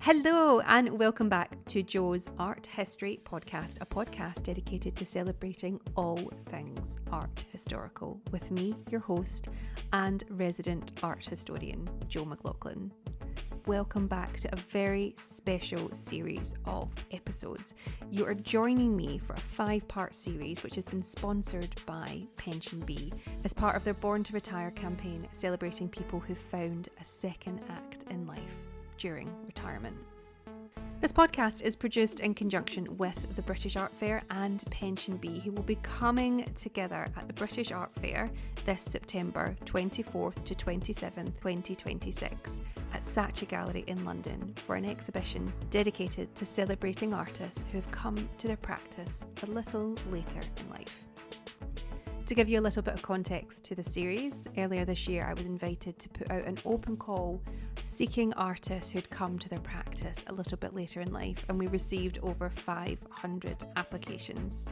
Hello and welcome back to Jo's Art History Podcast, a podcast dedicated to celebrating all things art historical with me, your host and resident art historian, Jo McLaughlin. Welcome back to a very special series of episodes. You are joining me for a 5-part series which has been sponsored by PensionBee as part of their Born to Retire campaign, celebrating people who found a second act in life during retirement. This podcast is produced in conjunction with the British Art Fair and PensionBee, who will be coming together at the British Art Fair this September 24th to 27th, 2026 at Saatchi Gallery in London for an exhibition dedicated to celebrating artists who have come to their practice a little later in life. To give you a little bit of context to the series, earlier this year I was invited to put out an open call seeking artists who'd come to their practice a little bit later in life, and we received over 500 applications.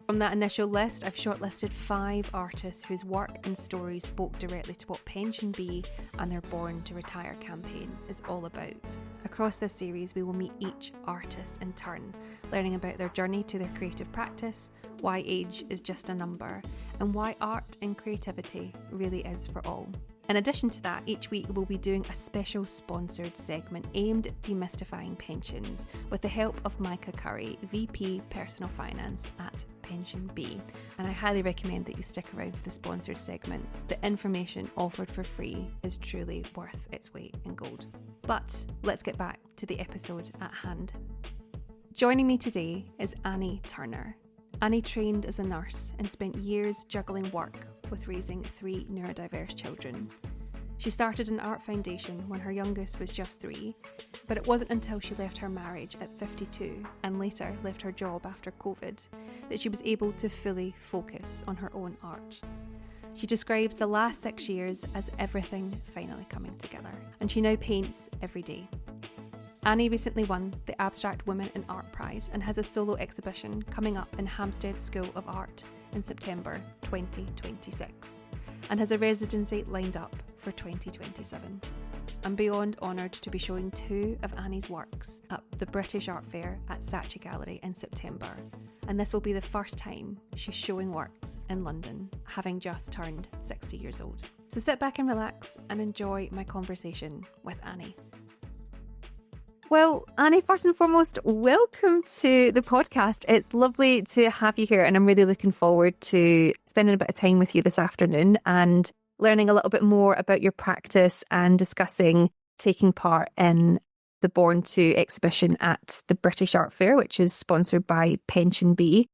From that initial list, I've shortlisted 5 artists whose work and stories spoke directly to what PensionBee and their Born to Retire campaign is all about. Across this series, we will meet each artist in turn, learning about their journey to their creative practice, why age is just a number, and why art and creativity really is for all. In addition to that, each week we'll be doing a special sponsored segment aimed at demystifying pensions with the help of Micah Curry, VP Personal Finance at PensionBee. And I highly recommend that you stick around for the sponsored segments. The information offered for free is truly worth its weight in gold. But let's get back to the episode at hand. Joining me today is Annie Turner. Annie trained as a nurse and spent years juggling work with raising 3 neurodiverse children. She started an art foundation when her youngest was just 3, but it wasn't until she left her marriage at 52 and later left her job after COVID that she was able to fully focus on her own art. She describes the last 6 years as everything finally coming together, and she now paints every day. Annie recently won the Abstract Women in Art Prize and has a solo exhibition coming up in Hampstead School of Art in September 2026 and has a residency lined up for 2027. I'm beyond honoured to be showing 2 of Annie's works at the British Art Fair at Saatchi Gallery in September, and this will be the first time she's showing works in London, having just turned 60 years old. So sit back and relax and enjoy my conversation with Annie. Well, Annie, first and foremost, welcome to the podcast. It's lovely to have you here, and I'm really looking forward to spending a bit of time with you this afternoon and learning a little bit more about your practice and discussing taking part in the Born to exhibition at the British Art Fair, which is sponsored by PensionBee.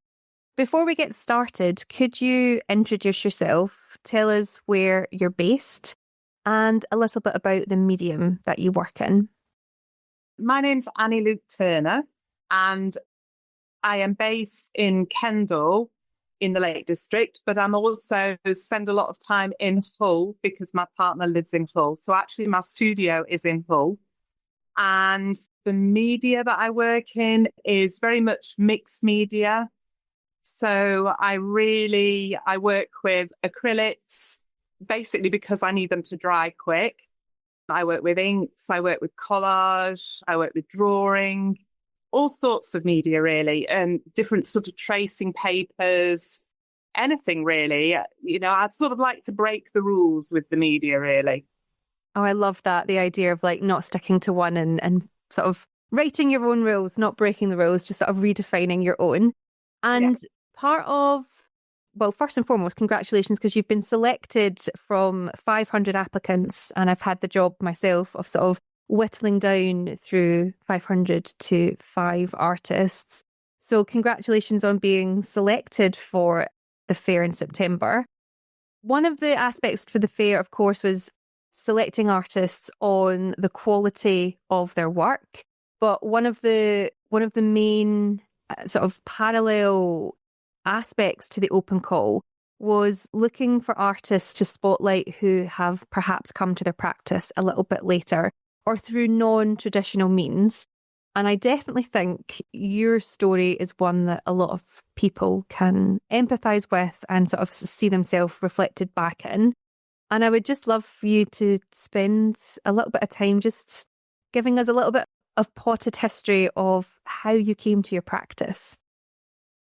Before we get started, could you introduce yourself, tell us where you're based, and a little bit about the medium that you work in? My name's Annie Luke Turner, and I am based in Kendal in the Lake District, but I'm also spend a lot of time in Hull because my partner lives in Hull. So actually my studio is in Hull, and the media that I work in is very much mixed media. So I work with acrylics basically because I need them to dry quick. I work with inks, I work with collage, I work with drawing, all sorts of media really, and different sort of tracing papers, anything really. You know, I'd sort of like to break the rules with the media really. Oh, I love that. The idea of like not sticking to one and sort of writing your own rules, not breaking the rules, just sort of redefining your own. And Well, first and foremost, congratulations, because you've been selected from 500 applicants, and I've had the job myself of sort of whittling down through 500 to 5 artists. So congratulations on being selected for the fair in September. One of the aspects for the fair, of course, was selecting artists on the quality of their work. But one of the main sort of parallel aspects to the open call was looking for artists to spotlight who have perhaps come to their practice a little bit later or through non-traditional means. And I definitely think your story is one that a lot of people can empathise with and sort of see themselves reflected back in. And I would just love for you to spend a little bit of time just giving us a little bit of potted history of how you came to your practice?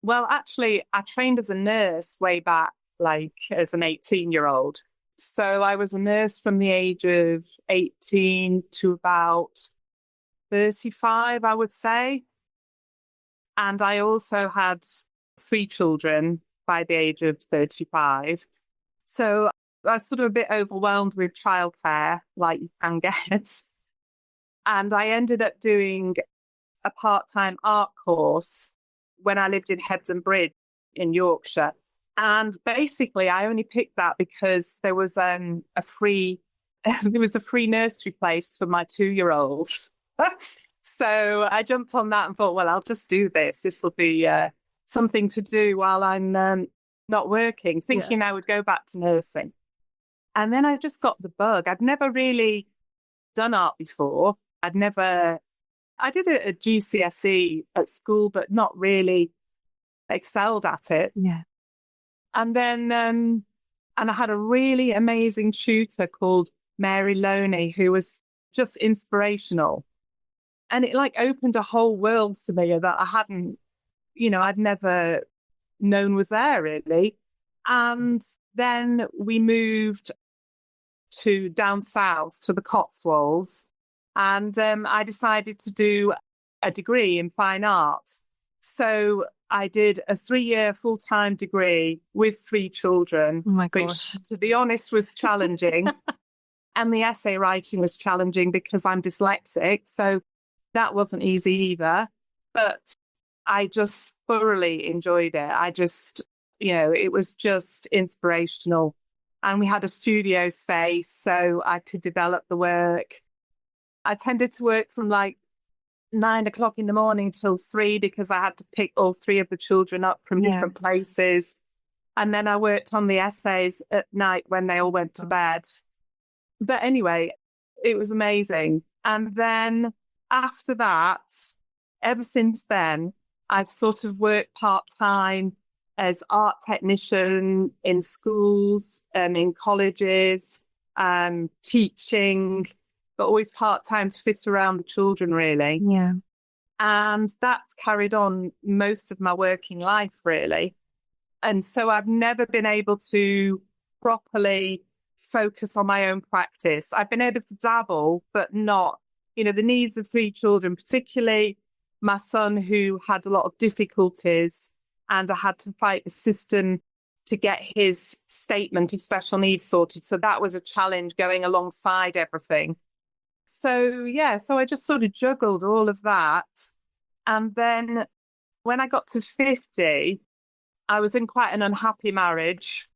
Well, actually, I trained as a nurse way back, like as an 18-year-old. So I was a nurse from the age of 18 to about 35, I would say. And I also had 3 children by the age of 35. So I was sort of a bit overwhelmed with childcare, like you can get. And I ended up doing a part-time art course when I lived in Hebden Bridge in Yorkshire. And basically, I only picked that because there was a free nursery place for my 2-year-old. So I jumped on that and thought, well, I'll just do this. This will be something to do while I'm not working, thinking I would go back to nursing. And then I just got the bug. I'd never really done art before. I did a GCSE at school, but not really excelled at it. Yeah. And then, and I had a really amazing tutor called Mary Loney, who was just inspirational. And it like opened a whole world to me that I hadn't, I'd never known was there really. And then we moved to down south to the Cotswolds. And I decided to do a degree in fine art. So I did a 3-year full-time degree with 3 children, oh my gosh, which, to be honest, was challenging. And the essay writing was challenging because I'm dyslexic. So that wasn't easy either. But I just thoroughly enjoyed it. I just, it was just inspirational. And we had a studio space, so I could develop the work. I tended to work from like 9 o'clock in the morning till 3 because I had to pick all 3 of the children up from different places. And then I worked on the essays at night when they all went to bed. But anyway, it was amazing. And then after that, ever since then, I've sort of worked part-time as art technician in schools and in colleges, teaching, but always part-time to fit around the children, really. Yeah. And that's carried on most of my working life, really. And so I've never been able to properly focus on my own practice. I've been able to dabble, but not, the needs of 3 children, particularly my son who had a lot of difficulties, and I had to fight the system to get his statement of special needs sorted. So that was a challenge going alongside everything. So I just sort of juggled all of that. And then when I got to 50, I was in quite an unhappy marriage.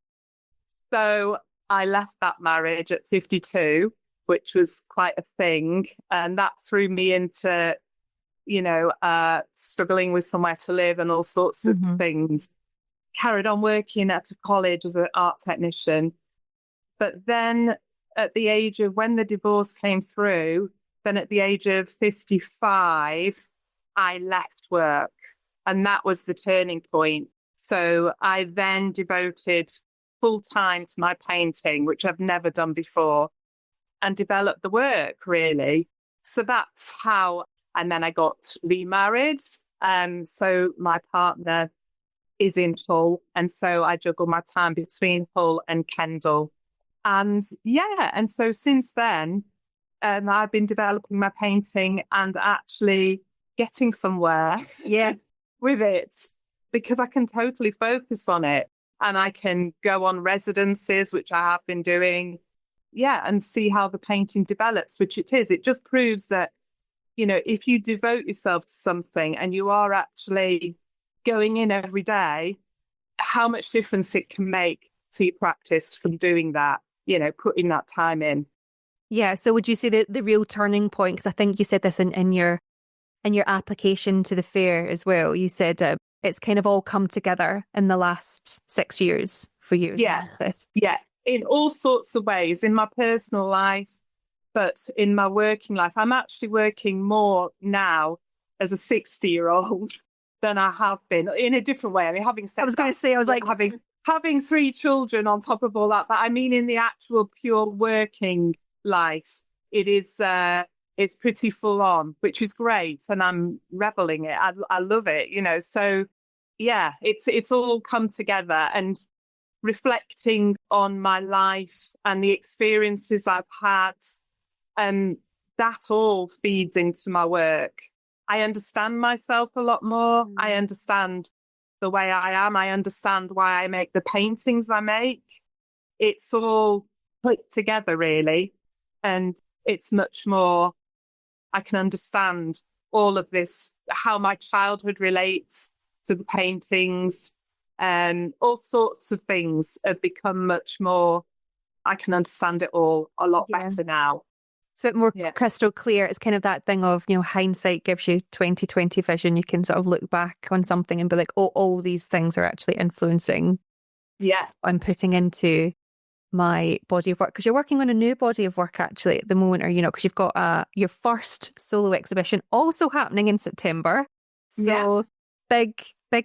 So I left that marriage at 52, which was quite a thing. And that threw me into, struggling with somewhere to live and all sorts of things. Carried on working at a college as an art technician. But then at the age of, when the divorce came through, then at the age of 55, I left work. And that was the turning point. So I then devoted full time to my painting, which I've never done before, and developed the work, really. So that's how, and then I got remarried. So my partner is in Hull. And so I juggle my time between Hull and Kendal. And and so since then, I've been developing my painting and actually getting somewhere with it, because I can totally focus on it and I can go on residencies, which I have been doing, and see how the painting develops, which it is. It just proves that, if you devote yourself to something and you are actually going in every day, how much difference it can make to your practice from doing that, putting that time in. Yeah. So would you say that the real turning point, because I think you said this in your application to the fair as well, you said it's kind of all come together in the last 6 years for you. Yeah. In all sorts of ways, in my personal life, but in my working life. I'm actually working more now as a 60-year-old than I have been, in a different way. I mean, having said, I was going to say, I was like, having 3 children on top of all that, but I mean in the actual pure working life, it is it's pretty full on, which is great. And I'm reveling it. I love it, So yeah, it's all come together, and reflecting on my life and the experiences I've had, that all feeds into my work. I understand myself a lot more. I understand the way I am. I understand why I make the paintings I make. It's all clicked together, really. And it's much more, I can understand all of this, how my childhood relates to the paintings, and all sorts of things have become much more, I can understand it all a lot better now. It's a bit more crystal clear. It's kind of that thing of, hindsight gives you 20/20 vision. You can sort of look back on something and be like, oh, all these things are actually influencing what I'm putting into my body of work. Because you're working on a new body of work actually at the moment, or because you've got your first solo exhibition also happening in September. So big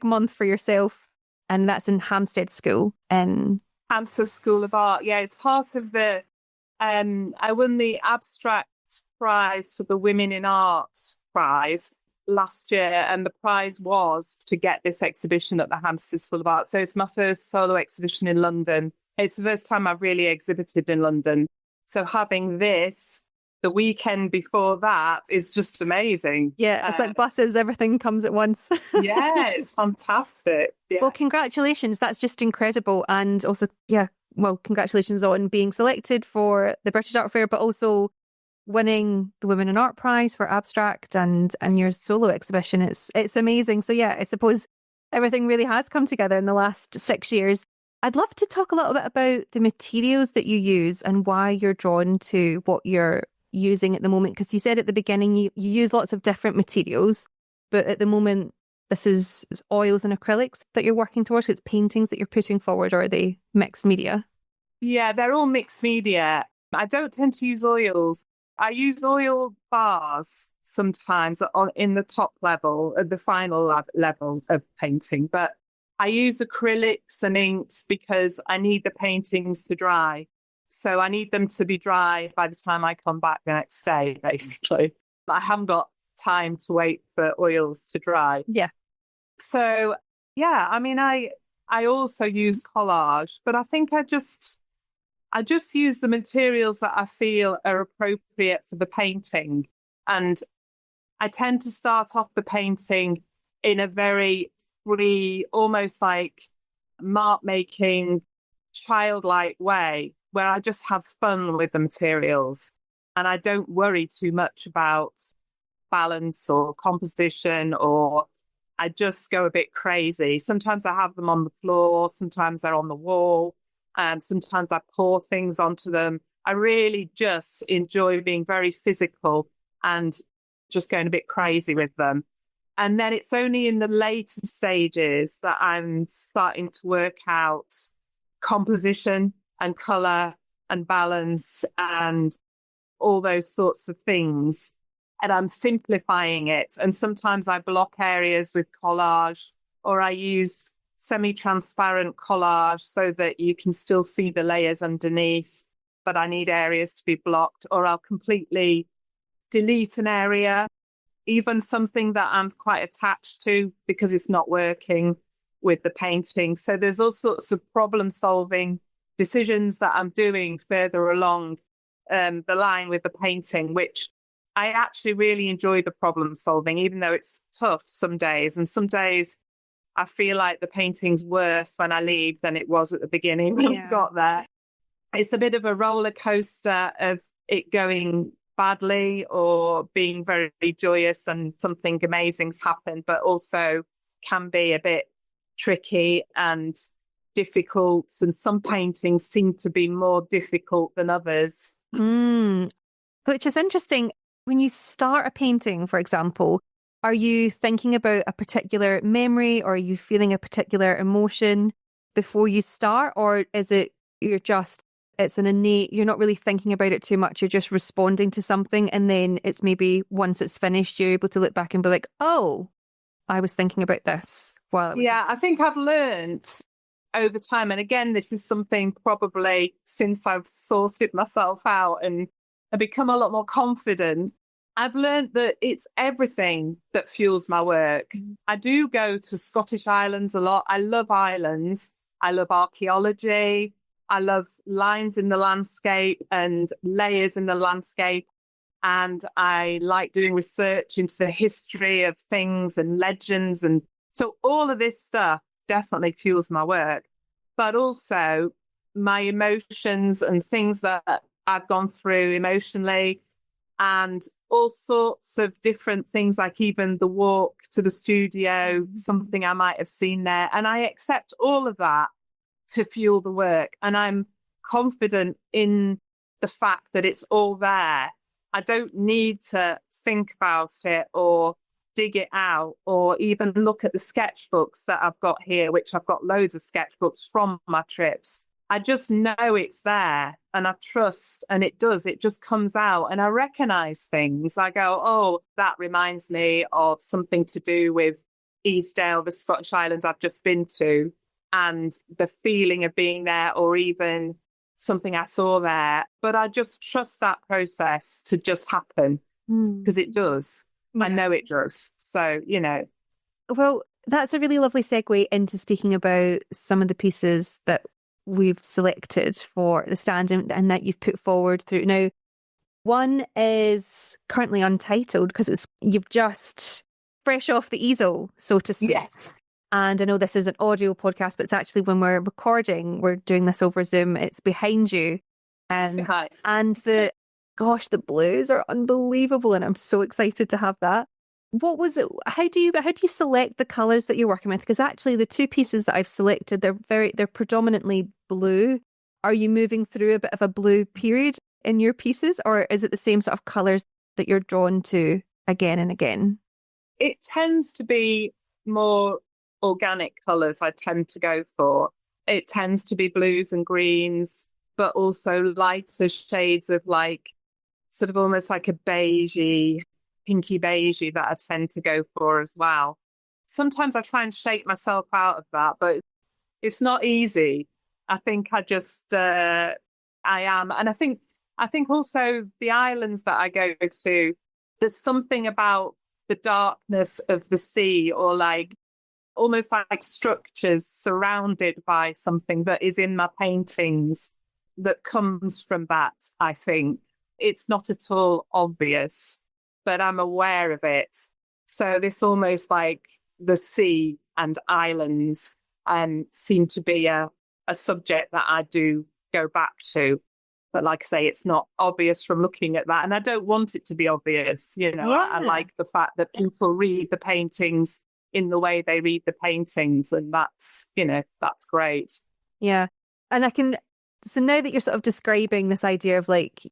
month for yourself, and that's in Hampstead School in Hampstead School of Art. Yeah, it's part of the I won the abstract prize for the Women in Art prize last year, and the prize was to get this exhibition at the Hampstead School of Art. So it's my first solo exhibition in London. It's the first time I've really exhibited in London. So having this the weekend before that is just amazing. Yeah, it's like buses, everything comes at once. Yeah, it's fantastic. Yeah. Well, congratulations. That's just incredible. And also, congratulations on being selected for the British Art Fair, but also winning the Women in Art Prize for abstract and your solo exhibition. It's amazing. So yeah, I suppose everything really has come together in the last 6 years. I'd love to talk a little bit about the materials that you use and why you're drawn to what you're using at the moment, because you said at the beginning you use lots of different materials, but at the moment this is oils and acrylics that you're working towards. It's paintings that you're putting forward, or are they mixed media? Yeah, they're all mixed media. I don't tend to use oils. I use oil bars sometimes in the top level, at the final level of painting, but I use acrylics and inks because I need the paintings to dry. So I need them to be dry by the time I come back the next day, basically. I haven't got time to wait for oils to dry. Yeah. So, yeah, I mean, I also use collage, but I think I just use the materials that I feel are appropriate for the painting. And I tend to start off the painting in a very free, almost like mark-making, childlike way, where I just have fun with the materials and I don't worry too much about balance or composition, or I just go a bit crazy. Sometimes I have them on the floor, sometimes they're on the wall, and sometimes I pour things onto them. I really just enjoy being very physical and just going a bit crazy with them. And then it's only in the later stages that I'm starting to work out composition and colour and balance and all those sorts of things. And I'm simplifying it. And sometimes I block areas with collage, or I use semi-transparent collage so that you can still see the layers underneath, but I need areas to be blocked, or I'll completely delete an area, even something that I'm quite attached to because it's not working with the painting. So there's all sorts of problem solving decisions that I'm doing further along the line with the painting, which I actually really enjoy the problem solving, even though it's tough some days. And some days I feel like the painting's worse when I leave than it was at the beginning when I got there. It's a bit of a roller coaster of it going badly or being very joyous and something amazing's happened, but also can be a bit tricky and difficult. And some paintings seem to be more difficult than others. Which is interesting. When you start a painting, for example, are you thinking about a particular memory, or are you feeling a particular emotion before you start? Or is it it's an innate, you're not really thinking about it too much, you're just responding to something, and then it's maybe once it's finished, you're able to look back and be like, oh, I was thinking about this while I was... Yeah, I think I've learned over time, and again, this is something probably since I've sorted myself out and I've become a lot more confident, I've learned that it's everything that fuels my work. I do go to Scottish islands a lot. I love islands. I love archaeology. I love lines in the landscape and layers in the landscape. And I like doing research into the history of things and legends. And so all of this stuff definitely fuels my work. But also my emotions and things that I've gone through emotionally, and all sorts of different things, like even the walk to the studio, something I might have seen there. And I accept all of that to fuel the work. And I'm confident in the fact that it's all there. I don't need to think about it or dig it out or even look at the sketchbooks that I've got here, which I've got loads of sketchbooks from my trips. I just know it's there and I trust, and it just comes out, and I recognize things. I go, oh, that reminds me of something to do with Easdale, the Scottish island I've just been to, and the feeling of being there, or even something I saw there. But I just trust that process to just happen because it does. Yeah. I know it does. So, Well, that's a really lovely segue into speaking about some of the pieces that we've selected for the stand and that you've put forward through. Now, one is currently untitled because you've just fresh off the easel, so to speak. Yes. And I know this is an audio podcast, but it's actually, when we're recording, we're doing this over Zoom, it's behind you. And the blues are unbelievable, and I'm so excited to have that. What was it? How do you select the colours that you're working with? Because actually the two pieces that I've selected, they're predominantly blue. Are you moving through a bit of a blue period in your pieces, or is it the same sort of colours that you're drawn to again and again? It tends to be more organic colours I tend to go for. It tends to be blues and greens, but also lighter shades of like sort of almost like a beigey, pinky beigey that I tend to go for as well. Sometimes I try and shake myself out of that, but it's not easy. I think I am. And I think also the islands that I go to, there's something about the darkness of the sea, or like almost like structures surrounded by something that is in my paintings that comes from that, I think. It's not at all obvious, but I'm aware of it. So this almost like the sea and islands seem to be a subject that I do go back to. But like I say, it's not obvious from looking at that. And I don't want it to be obvious. Yeah. I like the fact that people read the paintings in the way they read the paintings. And that's great. Yeah. And so now that you're sort of describing this idea of like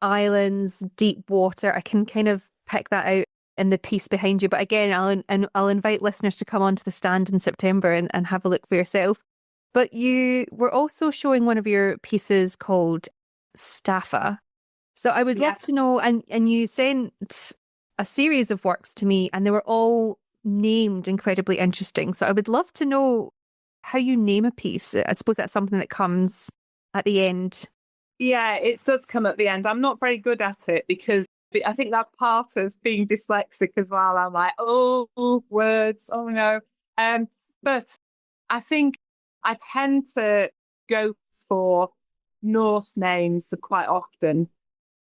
islands, deep water, I can kind of pick that out in the piece behind you. But again, I'll invite listeners to come onto the stand in September and have a look for yourself. But you were also showing one of your pieces called Staffa. So I would love to know, and you sent a series of works to me and they were all named incredibly interesting. So I would love to know how you name a piece. I suppose that's something that comes at the end. Yeah, it does come at the end. I'm not very good at it because I think that's part of being dyslexic as well. I'm like, oh, words, oh no. But I think I tend to go for Norse names quite often.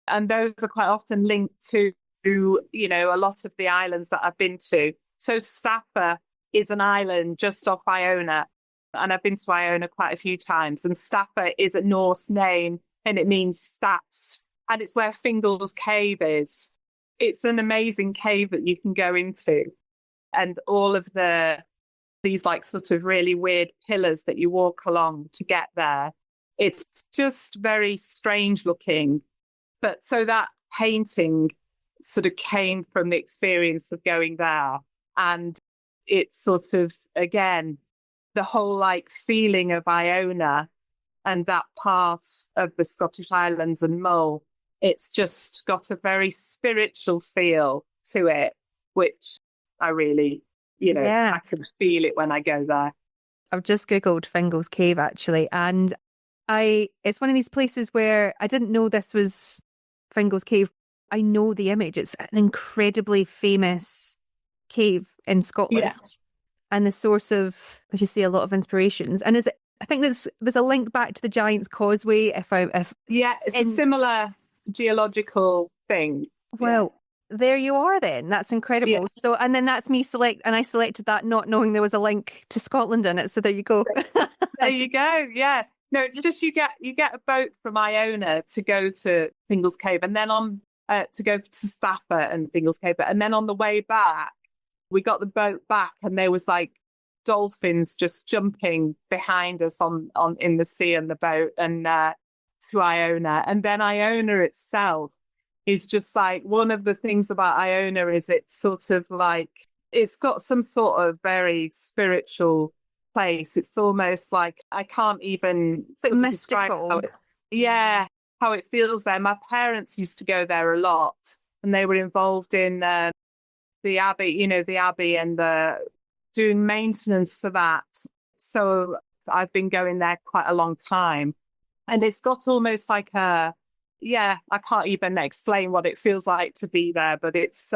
And those are quite often linked to, a lot of the islands that I've been to. So Staffa is an island just off Iona. And I've been to Iona quite a few times. And Staffa is a Norse name and it means staffs. And it's where Fingal's Cave is. It's an amazing cave that you can go into. And all of these like sort of really weird pillars that you walk along to get there. It's just very strange looking. But so that painting sort of came from the experience of going there. And it's sort of, again, the whole like feeling of Iona and that part of the Scottish Islands and Mull. It's just got a very spiritual feel to it, which I really, I can feel it when I go there. I've just Googled Fingal's Cave actually, and it's one of these places where I didn't know this was Fingal's Cave I know the image. It's an incredibly famous cave in Scotland. Yes. And the source of, as you say, a lot of inspirations. And I think there's a link back to the Giant's Causeway. Yeah, it's a similar geological thing. Well, there you are then. That's incredible. Yeah. So, and then that's me I selected that not knowing there was a link to Scotland in it. So there you go. There you go. Yes. No, it's just you get a boat from Iona to go to Fingal's Cave, and then to go to Stafford and Fingal's Cave, and then on the way back, we got the boat back, and there was like dolphins just jumping behind us on in the sea and the boat, and to Iona, and then Iona itself is just like, one of the things about Iona is it's sort of like, it's got some sort of very spiritual place. It's almost like, I can't even sort of mystical. How it feels there. My parents used to go there a lot, and they were involved in the Abbey, the Abbey, and doing maintenance for that. So I've been going there quite a long time, and it's got almost like I can't even explain what it feels like to be there, but it's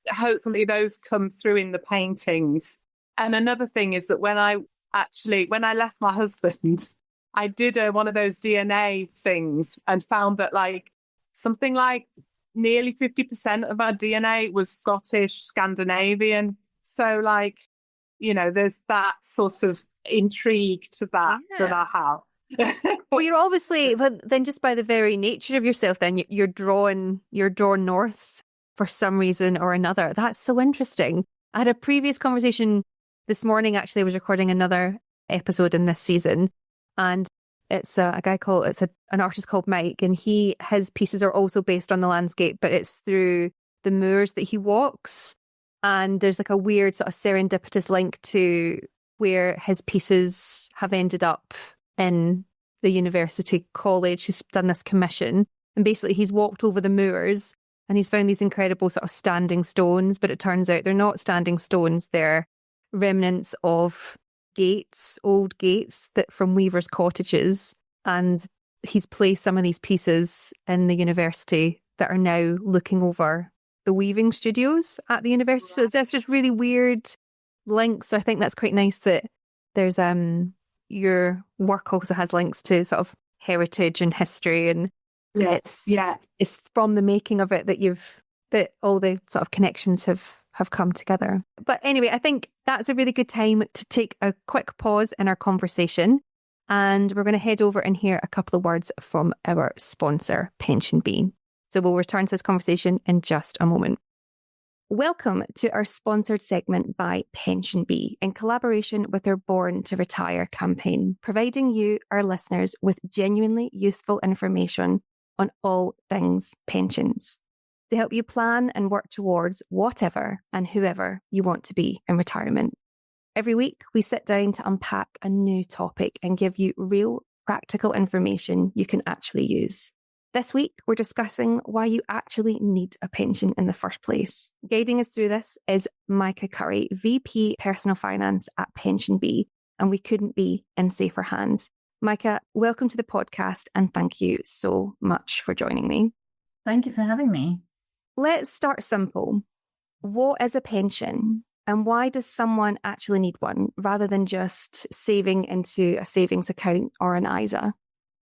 hopefully those come through in the paintings. And another thing is that when I left my husband, I did one of those DNA things and found that like something like nearly 50% of our DNA was Scottish, Scandinavian. So like, there's that sort of intrigue to that I have. Well, you're obviously, but then just by the very nature of yourself, then you're drawn north for some reason or another. That's so interesting. I had a previous conversation this morning. Actually, I was recording another episode in this season, and it's an artist called Mike, and his pieces are also based on the landscape, but it's through the moors that he walks, and there's like a weird sort of serendipitous link to where his pieces have ended up in the university college. He's done this commission, and basically he's walked over the moors and he's found these incredible sort of standing stones, but it turns out they're not standing stones. They're remnants of old gates that from weavers' cottages. And he's placed some of these pieces in the university that are now looking over the weaving studios at the university. So it's just really weird links. So I think that's quite nice that there's your work also has links to sort of heritage and history, and it's from the making of it that all the sort of connections have come together. But anyway, I think that's a really good time to take a quick pause in our conversation, and we're going to head over and hear a couple of words from our sponsor, PensionBee. So we'll return to this conversation in just a moment. Welcome to our sponsored segment by PensionBee in collaboration with their Born to Retire campaign, providing you, our listeners, with genuinely useful information on all things pensions. They help you plan and work towards whatever and whoever you want to be in retirement. Every week, we sit down to unpack a new topic and give you real, practical information you can actually use. This week, we're discussing why you actually need a pension in the first place. Guiding us through this is Micah Curry, VP Personal Finance at PensionBee, and we couldn't be in safer hands. Micah, welcome to the podcast, and thank you so much for joining me. Thank you for having me. Let's start simple. What is a pension, and why does someone actually need one rather than just saving into a savings account or an ISA?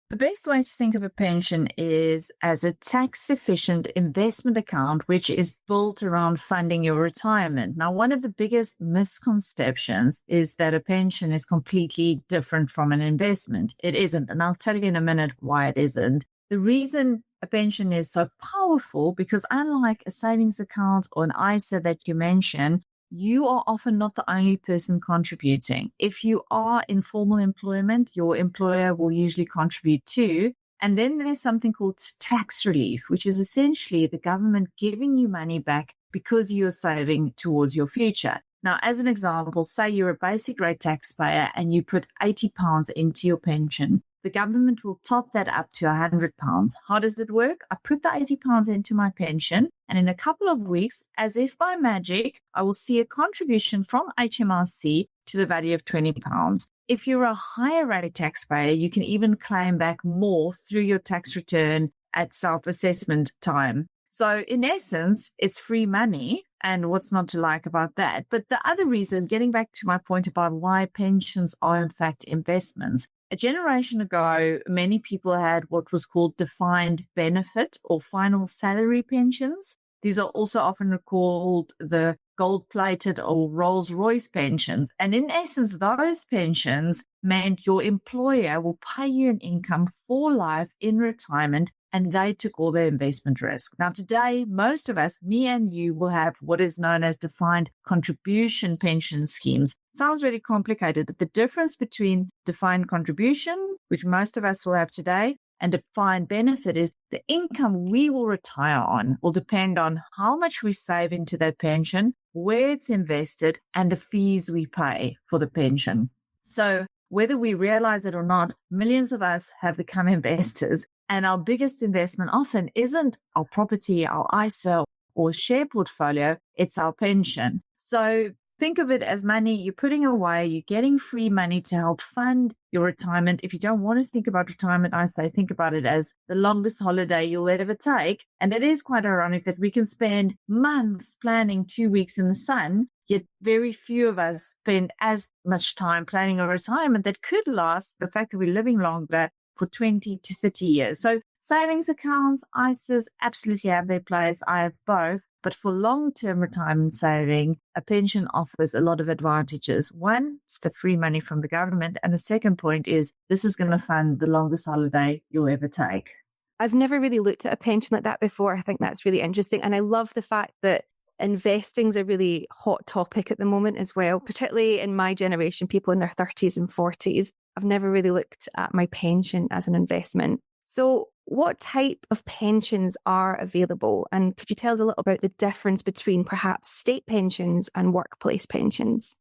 The best way to think of a pension is as a tax-efficient investment account, which is built around funding your retirement. Now, one of the biggest misconceptions is that a pension is completely different from an investment. It isn't, and I'll tell you in a minute why it isn't. The reason a pension is so powerful, because unlike a savings account or an ISA that you mentioned, you are often not the only person contributing. If you are in formal employment, your employer will usually contribute too. And then there's something called tax relief, which is essentially the government giving you money back because you're saving towards your future. Now, as an example, say you're a basic rate taxpayer and you put £80 into your pension. The government will top that up to £100. How does it work? I put the £80 into my pension, and in a couple of weeks, as if by magic, I will see a contribution from HMRC to the value of £20. If you're a higher rate taxpayer, you can even claim back more through your tax return at self-assessment time. So in essence, it's free money. And what's not to like about that? But the other reason, getting back to my point about why pensions are in fact investments, a generation ago, many people had what was called defined benefit or final salary pensions. These are also often called the gold-plated or Rolls-Royce pensions. And in essence, those pensions meant your employer will pay you an income for life in retirement, and they took all the investment risk. Now, today, most of us, me and you, will have what is known as defined contribution pension schemes. Sounds really complicated, but the difference between defined contribution, which most of us will have today, and defined benefit is the income we will retire on will depend on how much we save into that pension, where it's invested, and the fees we pay for the pension. So whether we realize it or not, millions of us have become investors, and our biggest investment often isn't our property, our ISA, or share portfolio, it's our pension. So think of it as money you're putting away, you're getting free money to help fund your retirement. If you don't want to think about retirement, I say think about it as the longest holiday you'll ever take. And it is quite ironic that we can spend months planning 2 weeks in the sun, yet very few of us spend as much time planning a retirement that could last, the fact that we're living longer, for 20 to 30 years. So savings accounts, ISAs absolutely have their place. I have both. But for long-term retirement saving, a pension offers a lot of advantages. One, it's the free money from the government. And the second point is this is going to fund the longest holiday you'll ever take. I've never really looked at a pension like that before. I think that's really interesting. And I love the fact that investing's a really hot topic at the moment as well, particularly in my generation, people in their 30s and 40s. I've never really looked at my pension as an investment. So what type of pensions are available? And could you tell us a little about the difference between perhaps state pensions and workplace pensions?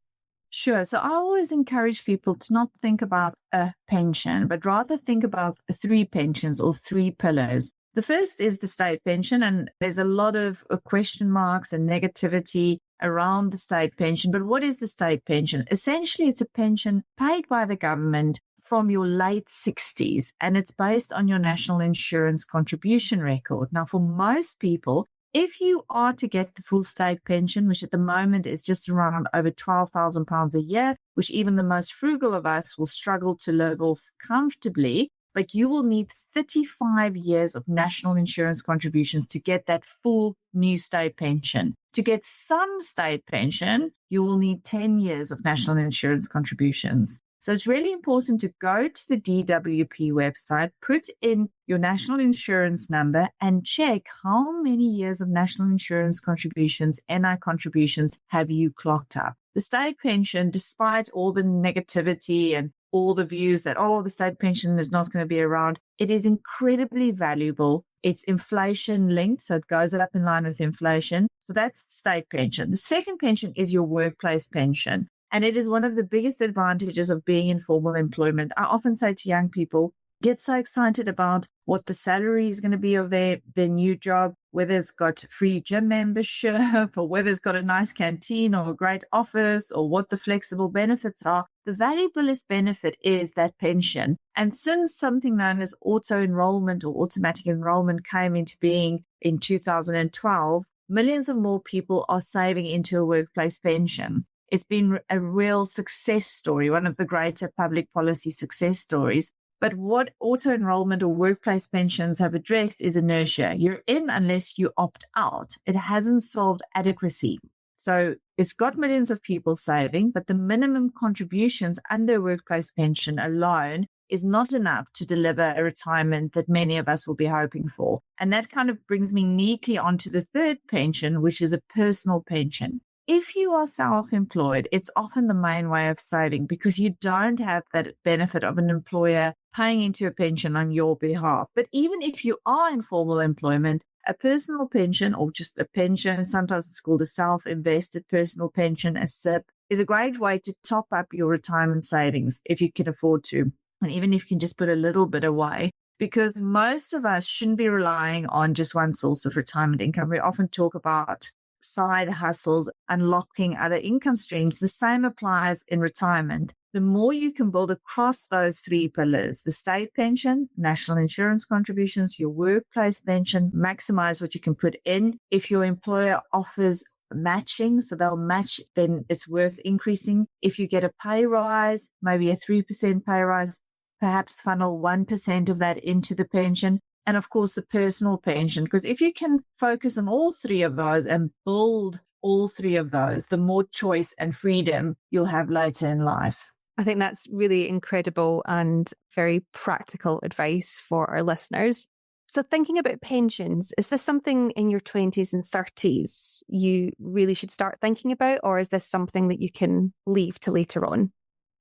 Sure. So I always encourage people to not think about a pension, but rather think about 3 pensions or 3 pillars. The first is the state pension, and there's a lot of question marks and negativity around the state pension. But what is the state pension? Essentially, it's a pension paid by the government from your late 60s, and it's based on your national insurance contribution record. Now, for most people, if you are to get the full state pension, which at the moment is just around over £12,000 a year, which even the most frugal of us will struggle to live off comfortably, but you will need 35 years of national insurance contributions to get that full new state pension. To get some state pension, you will need 10 years of national insurance contributions. So it's really important to go to the DWP website, put in your national insurance number, and check how many years of national insurance contributions, NI contributions, have you clocked up. The state pension, despite all the negativity and all the views that, the state pension is not going to be around, it is incredibly valuable. It's inflation linked, so it goes up in line with inflation. So that's state pension. The second pension is your workplace pension. And it is one of the biggest advantages of being in formal employment. I often say to young people, get so excited about what the salary is going to be of their new job, whether it's got free gym membership or whether it's got a nice canteen or a great office or what the flexible benefits are. The valuablest benefit is that pension. And since something known as auto-enrollment or automatic enrollment came into being in 2012, millions of more people are saving into a workplace pension. It's been a real success story, one of the greater public policy success stories. But what auto-enrollment or workplace pensions have addressed is inertia. You're in unless you opt out. It hasn't solved adequacy. So it's got millions of people saving, but the minimum contributions under workplace pension alone is not enough to deliver a retirement that many of us will be hoping for. And that kind of brings me neatly onto the third pension, which is a personal pension. If you are self-employed, it's often the main way of saving because you don't have that benefit of an employer paying into a pension on your behalf. But even if you are in formal employment, a personal pension or just a pension, sometimes it's called a self-invested personal pension, a SIP, is a great way to top up your retirement savings if you can afford to. And even if you can just put a little bit away, because most of us shouldn't be relying on just one source of retirement income. We often talk about side hustles, unlocking other income streams. The same applies in retirement. The more you can build across those three pillars, the state pension, national insurance contributions, your workplace pension, maximize what you can put in. If your employer offers matching, so they'll match, then it's worth increasing. If you get a pay rise, maybe a 3% pay rise, perhaps funnel 1% of that into the pension. And of course, the personal pension, because if you can focus on all three of those and build all three of those, the more choice and freedom you'll have later in life. I think that's really incredible and very practical advice for our listeners. So thinking about pensions, is this something in your 20s and 30s you really should start thinking about, or is this something that you can leave to later on?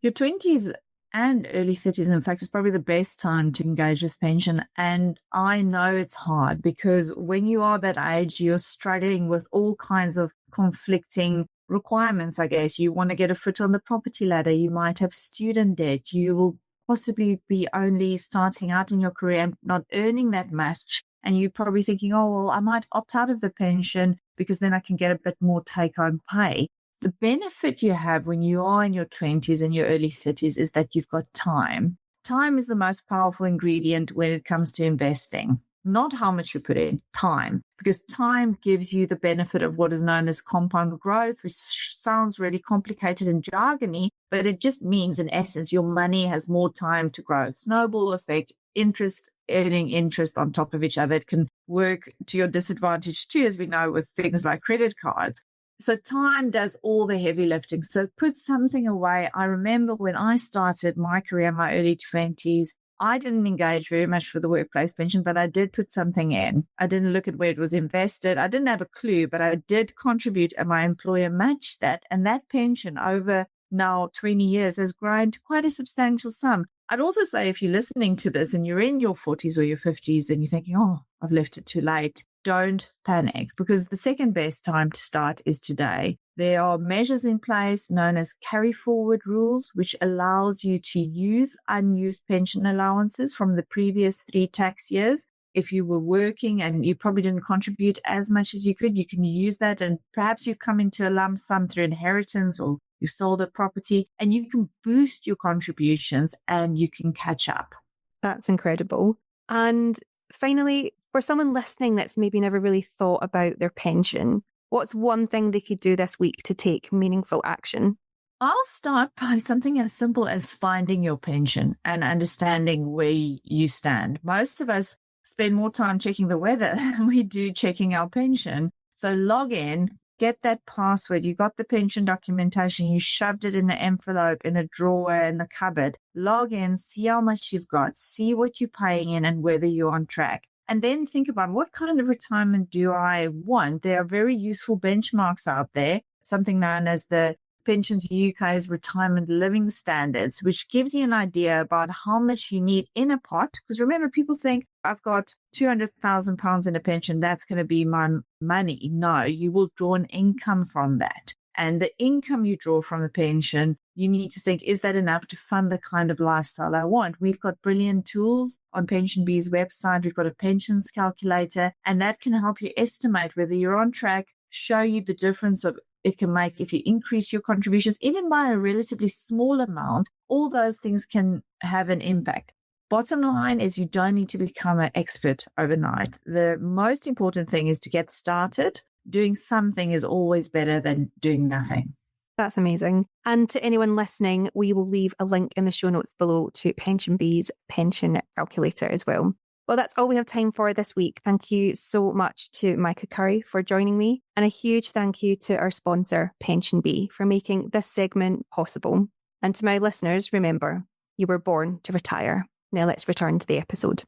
Your 20s and early 30s, in fact, is probably the best time to engage with pension. And I know it's hard because when you are that age, you're struggling with all kinds of conflicting requirements, I guess. You want to get a foot on the property ladder. You might have student debt. You will possibly be only starting out in your career and not earning that much. And you're probably thinking, oh, well, I might opt out of the pension because then I can get a bit more take-home pay. The benefit you have when you are in your 20s and your early 30s is that you've got time. Time is the most powerful ingredient when it comes to investing. Not how much you put in, time. Because time gives you the benefit of what is known as compound growth, which sounds really complicated and jargony, but it just means, in essence, your money has more time to grow. Snowball effect, interest, earning interest on top of each other. It can work to your disadvantage too, as we know, with things like credit cards. So time does all the heavy lifting. So put something away. I remember when I started my career in my early 20s, I didn't engage very much for the workplace pension, but I did put something in. I didn't look at where it was invested. I didn't have a clue, but I did contribute and my employer matched that. And that pension over now 20 years has grown to quite a substantial sum. I'd also say if you're listening to this and you're in your 40s or your 50s and you're thinking, oh, I've left it too late, don't panic, because the second best time to start is today. There are measures in place known as carry forward rules, which allows you to use unused pension allowances from the previous 3 tax years. If you were working and you probably didn't contribute as much as you could, you can use that. And perhaps you come into a lump sum through inheritance or you sold a property and you can boost your contributions and you can catch up. That's incredible. And finally, for someone listening that's maybe never really thought about their pension, what's one thing they could do this week to take meaningful action? I'll start by something as simple as finding your pension and understanding where you stand. Most of us spend more time checking the weather than we do checking our pension. So log in, get that password. You got the pension documentation. You shoved it in an envelope, in a drawer, in the cupboard. Log in, see how much you've got, see what you're paying in and whether you're on track. And then think about what kind of retirement do I want? There are very useful benchmarks out there, something known as the Pensions UK's retirement living standards, which gives you an idea about how much you need in a pot. Because remember, people think I've got £200,000 in a pension, that's going to be my money. No, you will draw an income from that. And the income you draw from the pension, you need to think, is that enough to fund the kind of lifestyle I want? We've got brilliant tools on PensionBee's website. We've got a pensions calculator, and that can help you estimate whether you're on track, show you the difference of it can make if you increase your contributions, even by a relatively small amount. All those things can have an impact. Bottom line is you don't need to become an expert overnight. The most important thing is to get started. Doing something is always better than doing nothing. That's amazing. And to anyone listening, we will leave a link in the show notes below to PensionBee's pension calculator as well. Well, that's all we have time for this week. Thank you so much to Micah Curry for joining me. And a huge thank you to our sponsor, PensionBee, for making this segment possible. And to my listeners, remember, you were born to retire. Now let's return to the episode.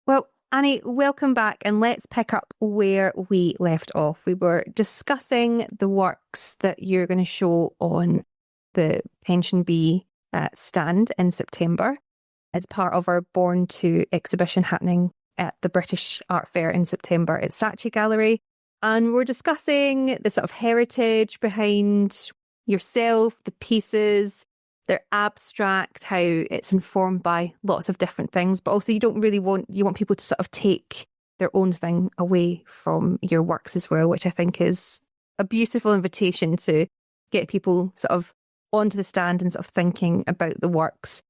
Well, Annie, welcome back, and let's pick up where we left off. We were discussing the works that you're going to show on the PensionBee stand in September as part of our Born to exhibition happening at the British Art Fair in September at Saatchi Gallery. And we're discussing the sort of heritage behind yourself, the pieces, they're abstract, how it's informed by lots of different things, but also you want people to sort of take their own thing away from your works as well, which I think is a beautiful invitation to get people sort of onto the stand and sort of thinking about the works.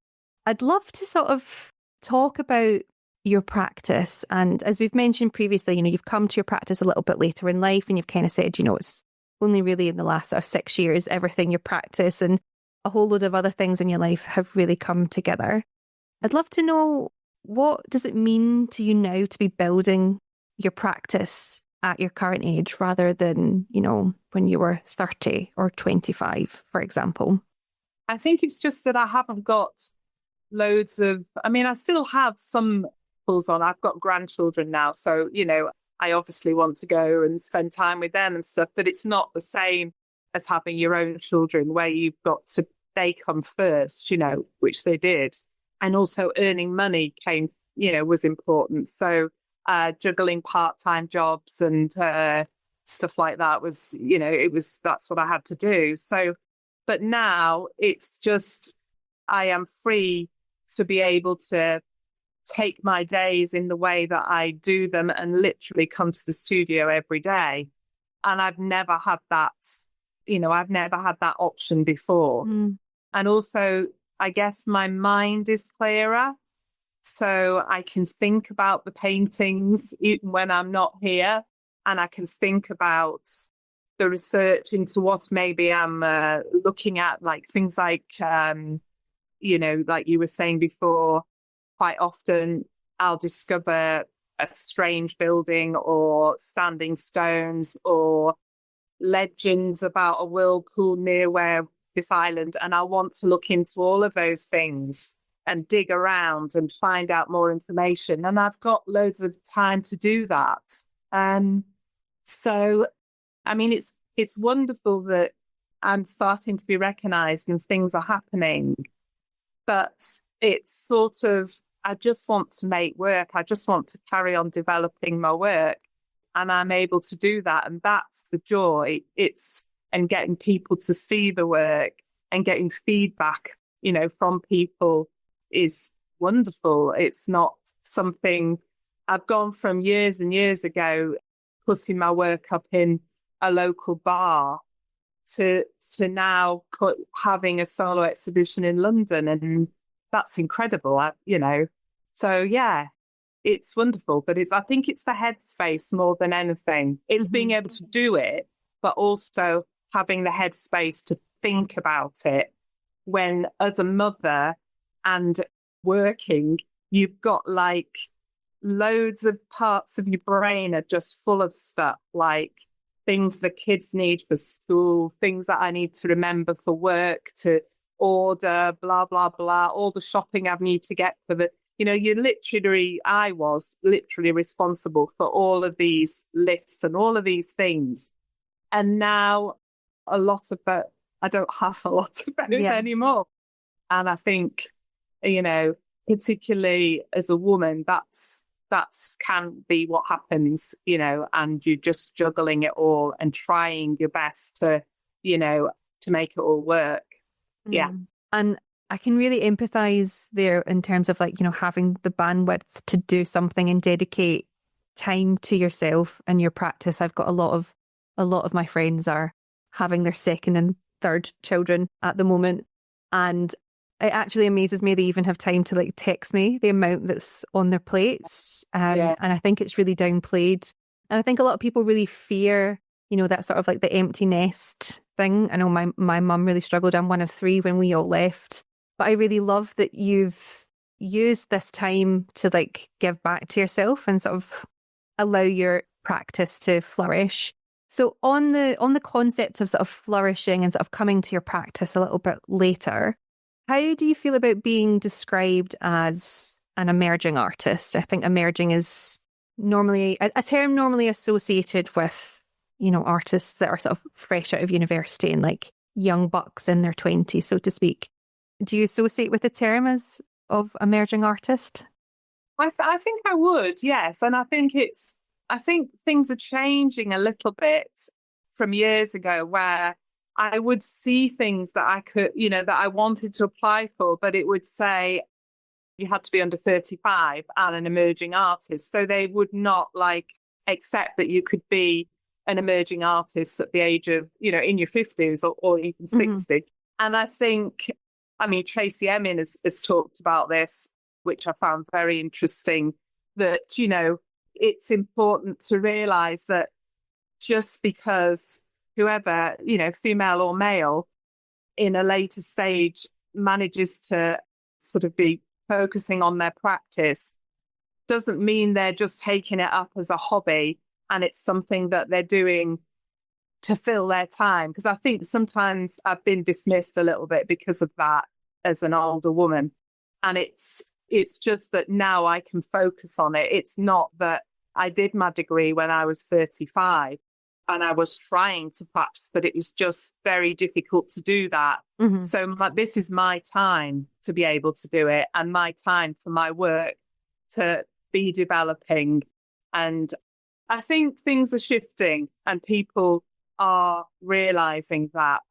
I'd love to sort of talk about your practice. And as we've mentioned previously, you've come to your practice a little bit later in life, and you've kind of said, it's only really in the last sort of 6 years, everything, your practice and a whole load of other things in your life have really come together. I'd love to know, what does it mean to you now to be building your practice at your current age rather than, when you were 30 or 25, for example? I think it's just that I haven't got loads of, I still have some pulls on. I've got grandchildren now. So, I obviously want to go and spend time with them and stuff, but it's not the same as having your own children where they come first, which they did. And also earning money was important. So juggling part-time jobs and stuff like that was, that's what I had to do. So, but now it's just, I am free to be able to take my days in the way that I do them and literally come to the studio every day. And I've never had that, option before. And also, I guess my mind is clearer. So I can think about the paintings even when I'm not here. And I can think about the research into what maybe I'm looking at, like things like, like you were saying before, quite often I'll discover a strange building or standing stones or legends about a whirlpool near this island, and I want to look into all of those things and dig around and find out more information. And I've got loads of time to do that. So, it's wonderful that I'm starting to be recognised and things are happening. But it's sort of, I just want to make work. I just want to carry on developing my work. And I'm able to do that. And that's the joy. And getting people to see the work and getting feedback, from people is wonderful. It's not something, I've gone from years and years ago, putting my work up in a local bar to now having a solo exhibition in London. And that's incredible, So yeah, it's wonderful. But I think it's the headspace more than anything. It's being able to do it, but also having the headspace to think about it when, as a mother and working, you've got like loads of parts of your brain are just full of stuff, like things the kids need for school, things that I need to remember for work, to order, blah, blah, blah, all the shopping I need to get for the, I was literally responsible for all of these lists and all of these things. And now a lot of that, I don't have a lot of those anymore. And I think, particularly as a woman, that's can be what happens, and you're just juggling it all and trying your best to make it all work. Yeah. And I can really empathize there in terms of having the bandwidth to do something and dedicate time to yourself and your practice. I've got a lot of my friends are having their second and third children at the moment, and it actually amazes me they even have time to text me the amount that's on their plates. And I think it's really downplayed. And I think a lot of people really fear, that sort of the empty nest thing. I know my mum really struggled. I'm one of 3 when we all left. But I really love that you've used this time to give back to yourself and sort of allow your practice to flourish. So on the concept of sort of flourishing and sort of coming to your practice a little bit later, how do you feel about being described as an emerging artist? I think emerging is normally a term normally associated with, artists that are sort of fresh out of university and young bucks in their 20s, so to speak. Do you associate with the term of emerging artist? I think I would, yes. And I think things are changing a little bit from years ago, where I would see things that I could, that I wanted to apply for, but it would say you had to be under 35 and an emerging artist. So they would not accept that you could be an emerging artist at the age of, in your 50s or even 60. And I think, Tracy Emin has talked about this, which I found very interesting, that, it's important to realise that just because whoever, female or male, in a later stage manages to sort of be focusing on their practice doesn't mean they're just taking it up as a hobby and it's something that they're doing to fill their time. Because I think sometimes I've been dismissed a little bit because of that as an older woman. And it's just that now I can focus on it. It's not that I did my degree when I was 35 and I was trying to practice, but it was just very difficult to do that. So this is my time to be able to do it, and my time for my work to be developing. And I think things are shifting and people are realizing that.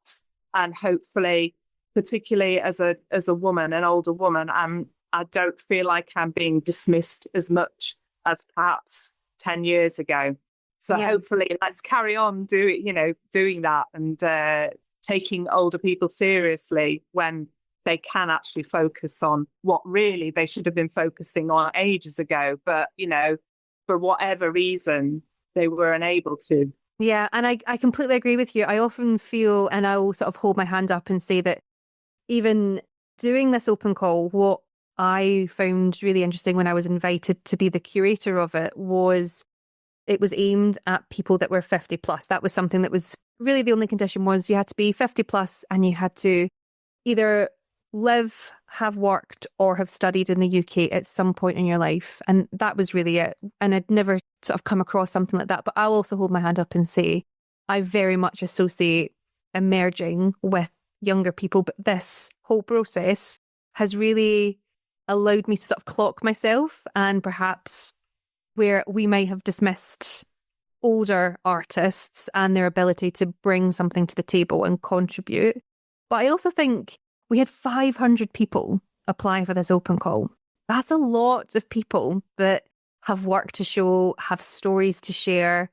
And hopefully, particularly as a woman, an older woman, I don't feel like I'm being dismissed as much as perhaps 10 years ago. So hopefully let's carry on doing that and taking older people seriously when they can actually focus on what really they should have been focusing on ages ago. But, for whatever reason, they were unable to. Yeah, and I completely agree with you. I often feel, and I will sort of hold my hand up and say that even doing this open call, what I found really interesting when I was invited to be the curator of it was it was aimed at people that were 50 plus. That was something that was really the only condition was you had to be 50 plus and you had to either live, have worked or have studied in the UK at some point in your life. And that was really it. And I'd never sort of come across something like that. But I'll also hold my hand up and say I very much associate emerging with younger people. But this whole process has really allowed me to sort of clock myself, and perhaps where we might have dismissed older artists and their ability to bring something to the table and contribute. But I also think we had 500 people apply for this open call. That's a lot of people that have work to show, have stories to share.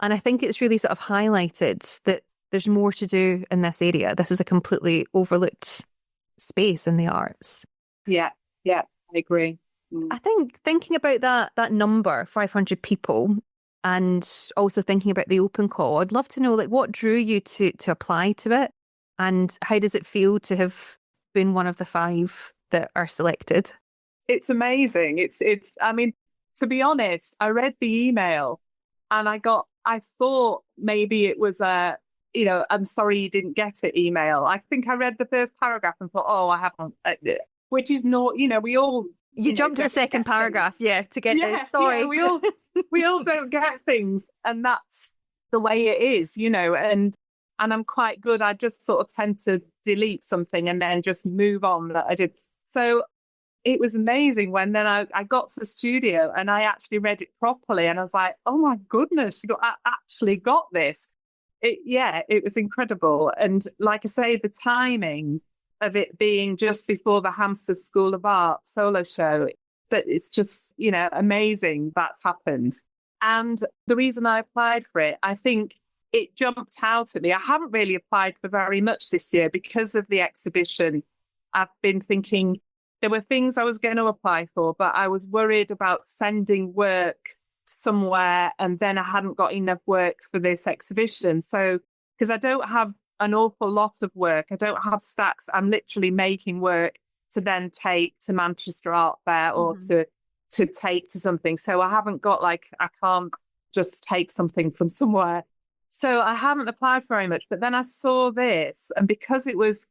And I think it's really sort of highlighted that there's more to do in this area. This is a completely overlooked space in the arts. Yeah, I agree. I think thinking about that number, 500 people, and also thinking about the open call, I'd love to know what drew you to apply to it, and how does it feel to have been one of the 5 that are selected? It's amazing. It's to be honest, I read the email and I thought maybe it was I'm sorry you didn't get it email. I think I read the first paragraph and thought, oh, I haven't, which is not, we all. You jumped to the second paragraph, to get this. Sorry. Yeah, we all don't get things, and that's the way it is, and I'm quite good. I just sort of tend to delete something and then just move on that I did. So it was amazing when then I got to the studio and I actually read it properly, and I was like, oh my goodness, I actually got this. It was incredible. And like I say, the timing of it being just before the Hampstead School of Art solo show, but it's just, amazing that's happened. And the reason I applied for it, I think it jumped out at me. I haven't really applied for very much this year because of the exhibition. I've been thinking there were things I was going to apply for, but I was worried about sending work somewhere and then I hadn't got enough work for this exhibition. So, because I don't have an awful lot of work. I don't have stacks. I'm literally making work to then take to Manchester Art Fair or to take to something. So I haven't got I can't just take something from somewhere. So I haven't applied for very much. But then I saw this, and because it was,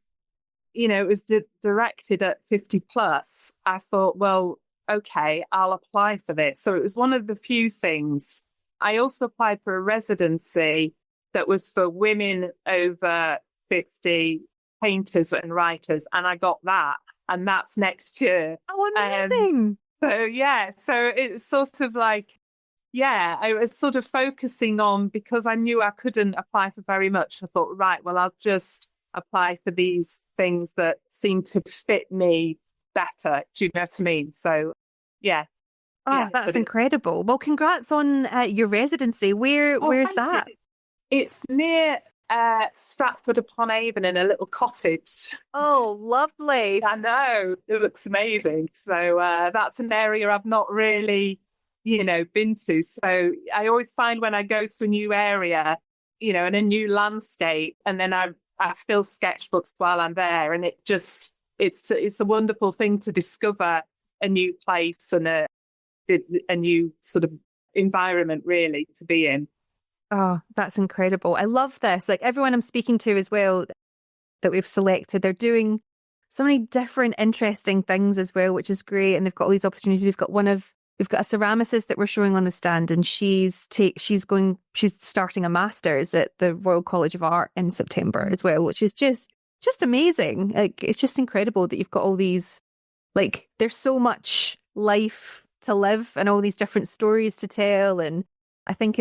it was directed at 50 plus, I thought, well, okay, I'll apply for this. So it was one of the few things. I also applied for a residency that was for women over 50 painters and writers. And I got that. And that's next year. Oh, amazing. So it's sort of I was sort of focusing on, because I knew I couldn't apply for very much. I thought, right, well, I'll just apply for these things that seem to fit me better. Do you know what I mean? So, yeah. Oh, that's incredible. Well, congrats on your residency. Where's that? It's near Stratford upon Avon in a little cottage. Oh, lovely. I know. It looks amazing. So that's an area I've not really, been to. So I always find when I go to a new area, in a new landscape, and then I fill sketchbooks while I'm there. And it's a wonderful thing to discover a new place and a new sort of environment really to be in. Oh, that's incredible. I love this. Like everyone I'm speaking to as well that we've selected, they're doing so many different interesting things as well, which is great. And they've got all these opportunities. We've got a ceramicist that we're showing on the stand, and she's starting a master's at the Royal College of Art in September as well, which is just amazing. Like it's just incredible that you've got all these, like there's so much life to live and all these different stories to tell. And I think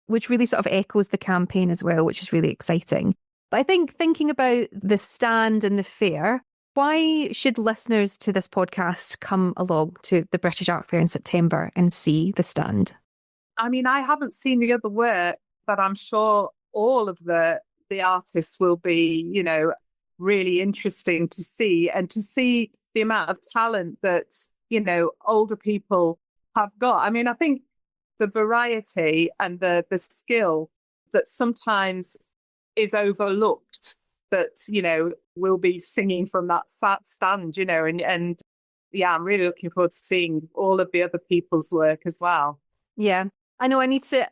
which really sort of echoes the campaign as well, which is really exciting. But I think thinking about the stand and the fair, why should listeners to this podcast come along to the British Art Fair in September and see the stand? I mean, I haven't seen the other work, but I'm sure all of the artists will be, really interesting to see, and to see the amount of talent that older people have got. I mean, I think the variety and the skill that sometimes is overlooked, that, will be singing from that stand, and yeah, I'm really looking forward to seeing all of the other people's work as well. Yeah, I know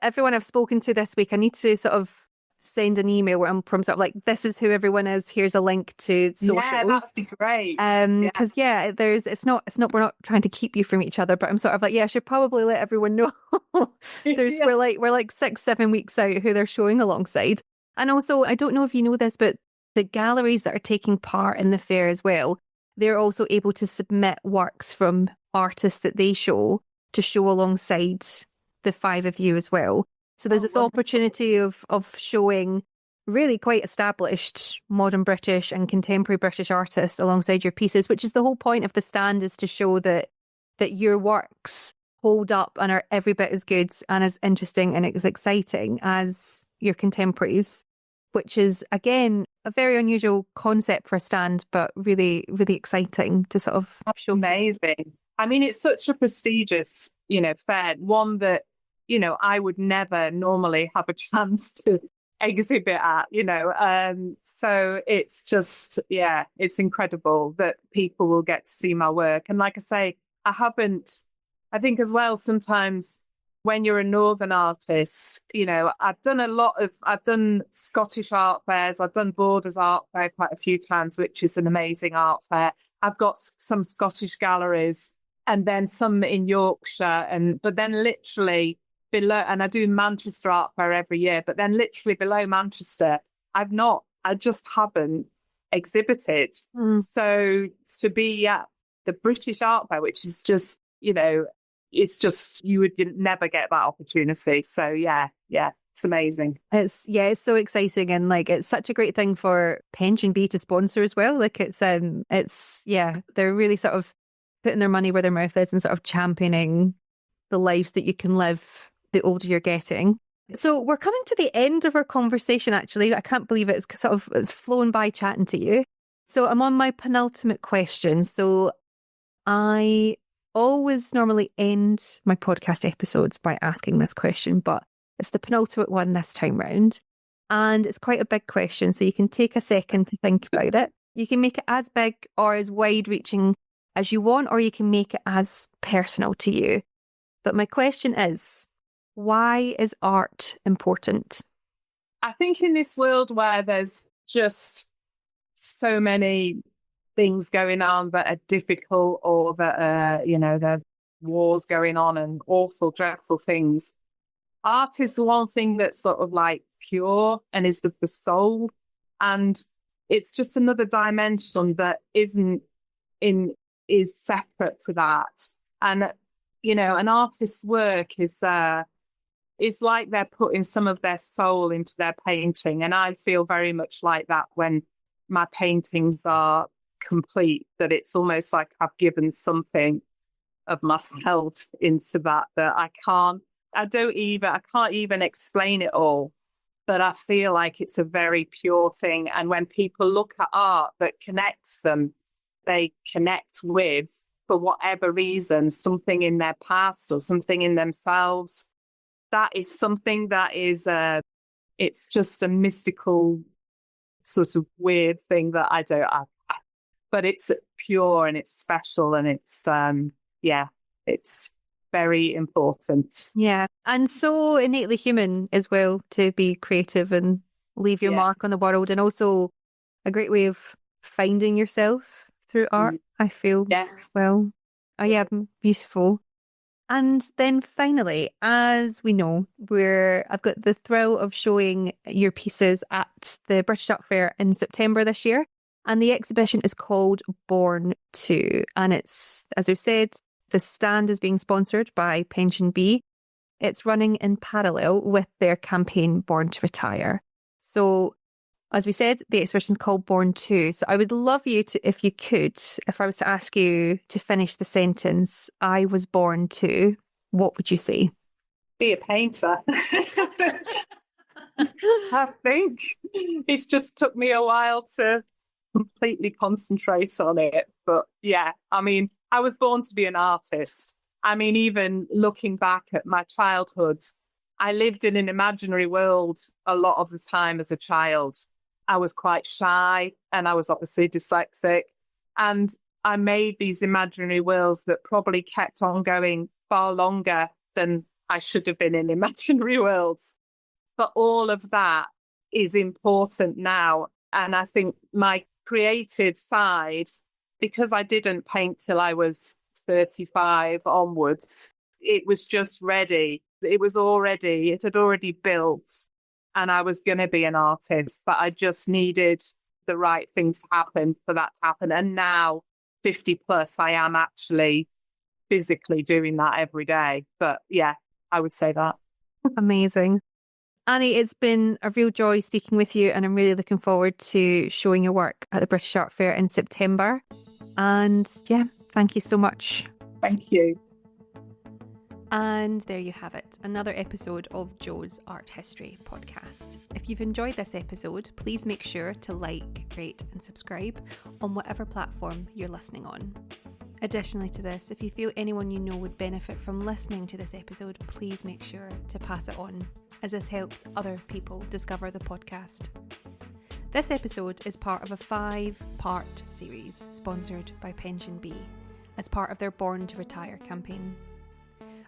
everyone I've spoken to this week, I need to sort of send an email where I'm from sort of like, this is who everyone is, here's a link to socials. Yeah, that'd be great. Because it's not we're not trying to keep you from each other, but I'm sort of like, I should probably let everyone know. We're like 6-7 weeks out who they're showing alongside. And also, I don't know if you know this, but the galleries that are taking part in the fair as well, they're also able to submit works from artists that they show to show alongside the 5 of you as well. So there's this opportunity of showing really quite established modern British and contemporary British artists alongside your pieces, which is the whole point of the stand, is to show that your works hold up and are every bit as good and as interesting and as exciting as your contemporaries, which is, again, a very unusual concept for a stand, but really, really exciting to sort of show. Amazing. I mean, it's such a prestigious, fair, one that, I would never normally have a chance to exhibit at, so it's just, it's incredible that people will get to see my work. And like I say, I think as well, sometimes when you're a northern artist, I've done Scottish art fairs, I've done Borders Art Fair quite a few times, which is an amazing art fair. I've got some Scottish galleries and then some in Yorkshire, but then literally below, and I do Manchester Art Fair every year, but then literally below Manchester, I just haven't exhibited. So to be at the British Art Fair, which is just, it's just, you would never get that opportunity. So yeah, it's amazing. It's so exciting, and like it's such a great thing for PensionBee to sponsor as well. Like it's they're really sort of putting their money where their mouth is and sort of championing the lives that you can live the older you're getting. So we're coming to the end of our conversation, actually. I can't believe it's flown by chatting to you. So I'm on my penultimate question. So I always normally end my podcast episodes by asking this question, but it's the penultimate one this time round. And it's quite a big question, so you can take a second to think about it. You can make it as big or as wide-reaching as you want, or you can make it as personal to you. But my question is, why is art important? I think in this world where there's just so many things going on that are difficult, or that are, there are wars going on and awful, dreadful things, art is the one thing that's sort of like pure and is of the soul. And it's just another dimension that is separate to that. And, an artist's work is like they're putting some of their soul into their painting. And I feel very much like that when my paintings are complete, that it's almost like I've given something of myself into that I can't even explain it all. But I feel like it's a very pure thing. And when people look at art that connects them, they connect with, for whatever reason, something in their past or something in themselves. That is something that is, it's just a mystical sort of weird thing that I don't have. But it's pure and it's special and it's, it's very important. Yeah. And so innately human as well, to be creative and leave your mark on the world, and also a great way of finding yourself through art, I feel. Yeah. Well, beautiful. And then finally, as we know, I've got the thrill of showing your pieces at the British Art Fair in September this year. And the exhibition is called Born To. And it's, as we've said, the stand is being sponsored by PensionBee. It's running in parallel with their campaign Born to Retire. So, as we said, the exhibition is called Born To. So I would love you to, if you could, if I was to ask you to finish the sentence, I was born to, what would you say? Be a painter. I think it's just took me a while to completely concentrate on it. But yeah, I mean, I was born to be an artist. I mean, even looking back at my childhood, I lived in an imaginary world a lot of the time as a child. I was quite shy and I was obviously dyslexic. And I made these imaginary worlds that probably kept on going far longer than I should have been in imaginary worlds. But all of that is important now. And I think my creative side, because I didn't paint till I was 35 onwards, it was just ready. It had already built, and I was going to be an artist, but I just needed the right things to happen for that to happen. And now, 50 plus, I am actually physically doing that every day. But yeah, I would say that. Amazing. Annie, it's been a real joy speaking with you, and I'm really looking forward to showing your work at the British Art Fair in September. And yeah, thank you so much. Thank you. And there you have it, another episode of Jo's Art History podcast. If you've enjoyed this episode, please make sure to like, rate and subscribe on whatever platform you're listening on. Additionally to this, if you feel anyone you know would benefit from listening to this episode, please make sure to pass it on, as this helps other people discover the podcast. This episode is part of a 5-part series sponsored by PensionBee as part of their Born to Retire campaign.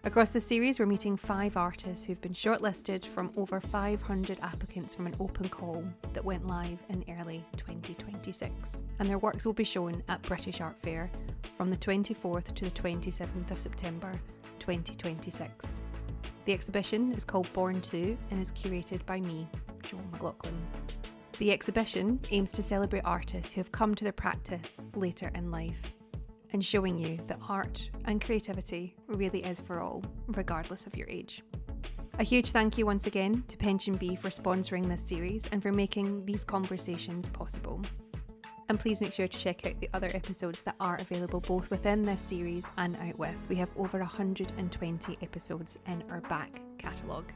Across the series, we're meeting 5 artists who've been shortlisted from over 500 applicants from an open call that went live in early 2026. And their works will be shown at British Art Fair from the 24th to the 27th of September 2026. The exhibition is called Born To and is curated by me, Jo McLaughlin. The exhibition aims to celebrate artists who have come to their practice later in life, and showing you that art and creativity really is for all, regardless of your age. A huge thank you once again to PensionBee for sponsoring this series and for making these conversations possible. And please make sure to check out the other episodes that are available both within this series and out with. We have over 120 episodes in our back catalogue.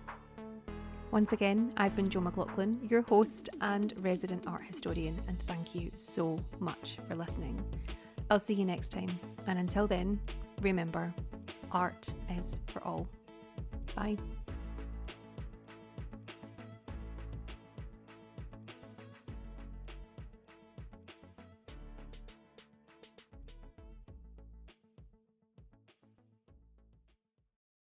Once again, I've been Jo McLaughlin, your host and resident art historian, and thank you so much for listening. I'll see you next time, and until then, remember, art is for all. Bye.